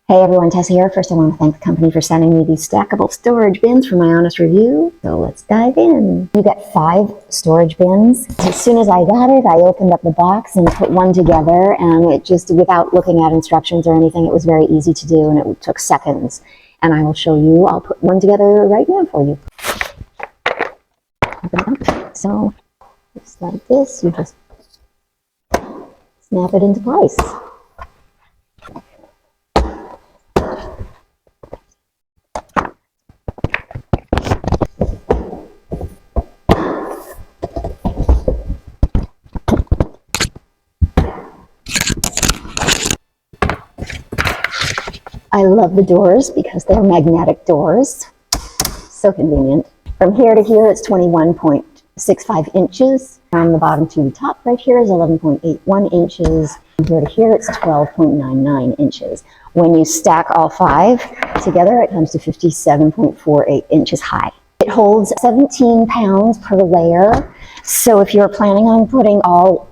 Hey everyone, Tessa here. First, I want to thank the company for sending me these stackable storage bins for my honest review. So let's dive in. You get 5 storage bins. As soon as I got it, I opened up the box and put one together, and it just, without looking at instructions or anything, it was very easy to do and it took seconds. And I will show you, I'll put one together right now for you. Open it up. So, just like this, you just snap it into place. I love the doors because they're magnetic doors. So convenient. From here to here, it's 21.65 inches. From the bottom to the top right here is 11.81 inches. From here to here, it's 12.99 inches. When you stack all 5 together, it comes to 57.48 inches high. It holds 17 pounds per layer. So if you're planning on putting all,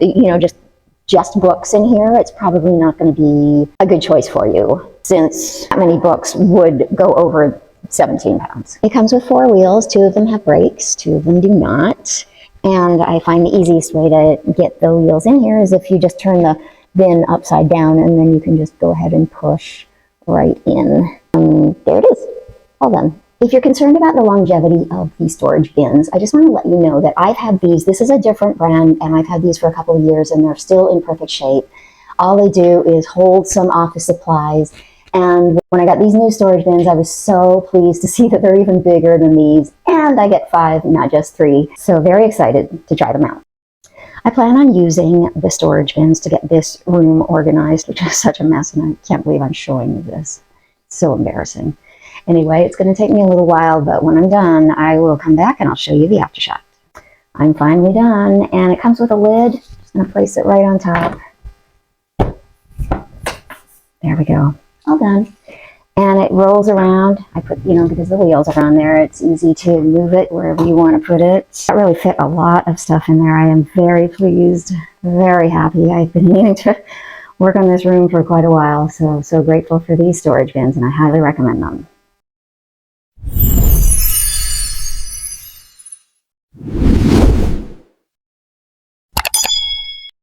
just books in here, it's probably not going to be a good choice for you, since that many books would go over 17 pounds. It comes with 4 wheels. 2 of them have brakes, 2 of them do not. And I find the easiest way to get the wheels in here is if you just turn the bin upside down, and then you can just go ahead and push right in. There it is, all done. If you're concerned about the longevity of these storage bins, I just want to let you know that I've had these. This is a different brand, and I've had these for a couple of years, and they're still in perfect shape. All they do is hold some office supplies. And when I got these new storage bins, I was so pleased to see that they're even bigger than these. And I get 5, not just 3. So very excited to try them out. I plan on using the storage bins to get this room organized, which is such a mess, and I can't believe I'm showing you this. It's so embarrassing. Anyway, it's going to take me a little while, but when I'm done, I will come back and I'll show you the aftershot. I'm finally done, and it comes with a lid. Just going to place it right on top. There we go. All done. And it rolls around. I put, because the wheels are on there, it's easy to move it wherever you want to put it. That really fit a lot of stuff in there. I am very pleased, very happy. I've been meaning to work on this room for quite a while, so grateful for these storage bins, and I highly recommend them.